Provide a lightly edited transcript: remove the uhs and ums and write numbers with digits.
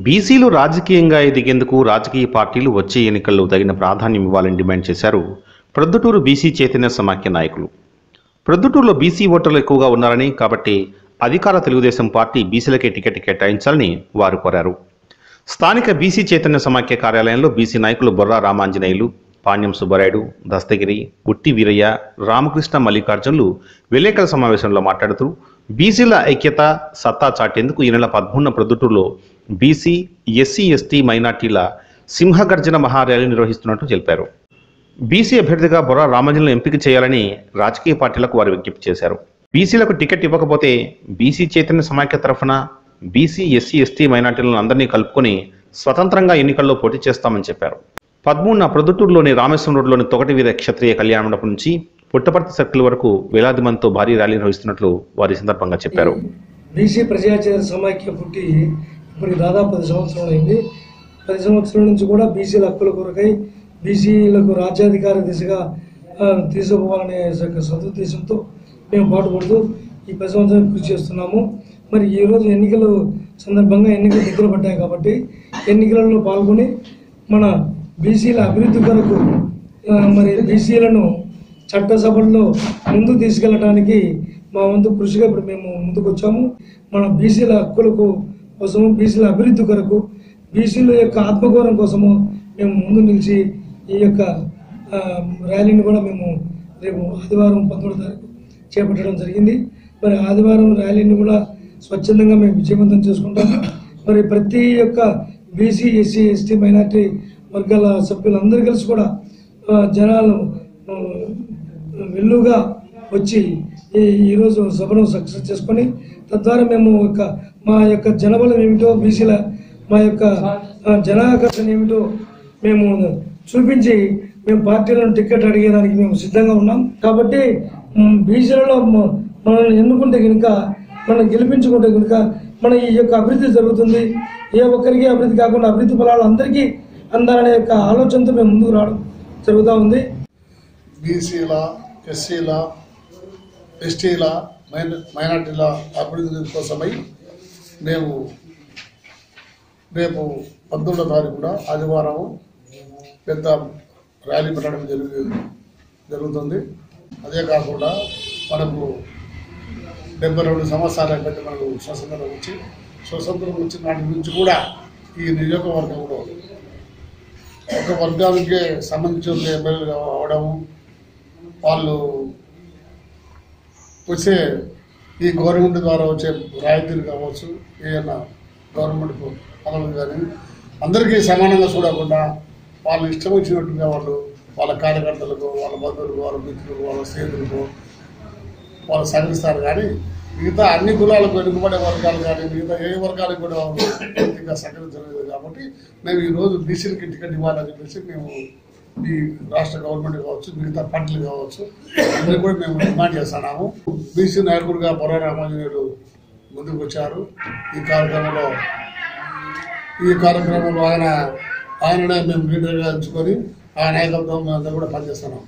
బీసీలు రాజకీయంగా ఎదిగేందుకు రాజకీయ పార్టీలు వచ్చే ఎన్నికల్లో తగిన ప్రాధాన్యం ఇవ్వాలని డిమాండ్ చేశారు ప్రొద్దుటూరు బీసీ చైతన్య సమాఖ్య నాయకులు. ప్రొద్దుటూరులో బీసీ ఓటర్లు ఎక్కువగా ఉన్నారని, కాబట్టి అధికార తెలుగుదేశం పార్టీ బీసీలకే టికెట్ కేటాయించాలని వారు కోరారు. స్థానిక బీసీ చైతన్య సమాఖ్య కార్యాలయంలో బీసీ నాయకులు బొర్రా రామాంజనేయులు, పాణ్యం సుబ్బారాయుడు, దస్తగిరి, ఉట్టి వీరయ్య, రామకృష్ణ, మల్లికార్జునులు విలేకరుల సమావేశంలో మాట్లాడుతూ బీసీల ఐక్యత సత్తా చాటేందుకు ఈ నెల 13న ప్రొద్దుటూరులో బీసీ, ఎస్సీ, ఎస్టీ, మైనార్టీల సింహగర్జన మహార్యాలీ నిర్వహిస్తున్నట్టు తెలిపారు. బీసీ అభ్యర్థిగా బొర్రా రామాంజనేయులను ఎంపిక చేయాలని రాజకీయ పార్టీలకు వారు విజ్ఞప్తి చేశారు. బీసీలకు టికెట్ ఇవ్వకపోతే బీసీ చైతన్య సమాఖ్య తరఫున బీసీ, ఎస్సీ, ఎస్టీ, మైనార్టీలను అందరినీ కలుపుకొని స్వతంత్రంగా ఎన్నికల్లో పోటీ చేస్తామని చెప్పారు. 13న ప్రొద్దుటూరులోని రామేశ్వరం రోడ్లోని తొగటి వీర క్షత్రియ కళ్యాణ మండపం నుంచి పుట్టపర్తి సర్కిల్ వరకు వేలాది మందితో భారీ ర్యాలీ నిర్వహిస్తున్నట్లు వారి సందర్భంగా చెప్పారు. బీసీ ప్రజాచైతన్య సమాఖ్య పుట్టి ఇప్పటికి దాదాపు 10 సంవత్సరాలు అయింది. 10 సంవత్సరాల నుంచి కూడా బీసీల హక్కుల కొరకై బీసీలకు రాజ్యాధికార దిశగా తీసుకుపోవాలనే సదుద్దేశంతో మేము పాటుపడుతూ ఈ 10 సంవత్సరాలు కృషి చేస్తున్నాము. మరి ఈరోజు ఎన్నికల సందర్భంగా ఎన్నికలు దగ్గర పడ్డాయి కాబట్టి ఎన్నికలలో పాల్గొని మన బీసీల అభివృద్ధి కొరకు మరి బీసీలను చట్టసభల్లో ముందుకు తీసుకెళ్ళడానికి మా వంతు కృషిగా ఇప్పుడు మేము ముందుకు వచ్చాము. మన బీసీల హక్కులకు కోసము, బీసీల అభివృద్ధి కొరకు, బీసీల యొక్క ఆత్మగౌరవం కోసము మేము ముందు నిలిచి ఈ యొక్క ర్యాలీని కూడా మేము రేపు ఆదివారం 11వ తారీఖు చేపట్టడం జరిగింది. మరి ఆదివారం ర్యాలీని కూడా స్వచ్ఛందంగా మేము విజయవంతం చేసుకుంటాము. మరి ప్రతి ఒక్క బీసీ, ఎస్సీ, ఎస్టీ, మైనార్టీ వర్గాల సభ్యులందరూ కలిసి కూడా జనాలు వెల్లుగా వచ్చి ఈరోజు సభను సక్సెస్ చేసుకొని తద్వారా మేము మా యొక్క జనబలం ఏమిటో, బీసీల మా యొక్క జనాకర్షణ ఏమిటో మేము చూపించి మేము పార్టీలను టికెట్ అడిగేదానికి మేము సిద్ధంగా ఉన్నాం. కాబట్టి బీసీలలో మనల్ని ఎన్నుకుంటే కనుక, మనం గెలిపించుకుంటే కనుక మన ఈ యొక్క అభివృద్ధి జరుగుతుంది. ఏ ఒక్కరికి అభివృద్ధి కాకుండా అభివృద్ధి ఫలాలు అందరికీ అందాలనే యొక్క ఆలోచనతో మేము ముందుకు రావడం జరుగుతూ ఉంది. బీసీల, ఎస్సీల, ఎస్టీల, మైనార్టీల అభివృద్ధి కోసమై మేము రేపు 19వ తారీఖున ఆదివారం పెద్ద ర్యాలీ పెట్టడం జరుగుతుంది. అదే కాకుండా మనకు 72 సంవత్సరాలు బట్టి మనకు స్వతంత్రం వచ్చిన నాటి నుంచి కూడా ఈ నియోజకవర్గంలో ఒక వర్గానికి సంబంధించిన ఎమ్మెల్యేలు అవడము, వాళ్ళు వచ్చే ఈ గవర్నమెంట్ ద్వారా వచ్చే రాయితీలు కావచ్చు, ఏదైనా గవర్నమెంట్ అమలు కానీ అందరికీ సమానంగా చూడకుండా వాళ్ళు ఇష్టం వచ్చినట్టుగా వాళ్ళు వాళ్ళ కార్యకర్తలకు, వాళ్ళ బంధువులకు, వాళ్ళ మిత్రులకు, వాళ్ళ స్నేహితులకు వాళ్ళు సహకరిస్తారు. కానీ మిగతా అన్ని కులాలకు వెనుకబడే వర్గాలు కానీ మిగతా ఏ వర్గాలకు కూడా పూర్తిగా సహకరించలేదు. కాబట్టి మేము ఈరోజు బీసీలకి టికెట్ ఇవ్వాలని చెప్పేసి మేము ఈ రాష్ట్ర గవర్నమెంట్ కావచ్చు, మిగతా పార్టీలు కావచ్చు, అందరూ కూడా మేము డిమాండ్ చేస్తున్నాము. బీసీ నాయకుడిగా బొర్రా రామాంజనేయులు ముందుకు వచ్చారు. ఈ కార్యక్రమంలో ఆయననే మేము లీడర్గా ఎంచుకొని ఆ నాయకత్వం మేమంతా కూడా పనిచేస్తున్నాం.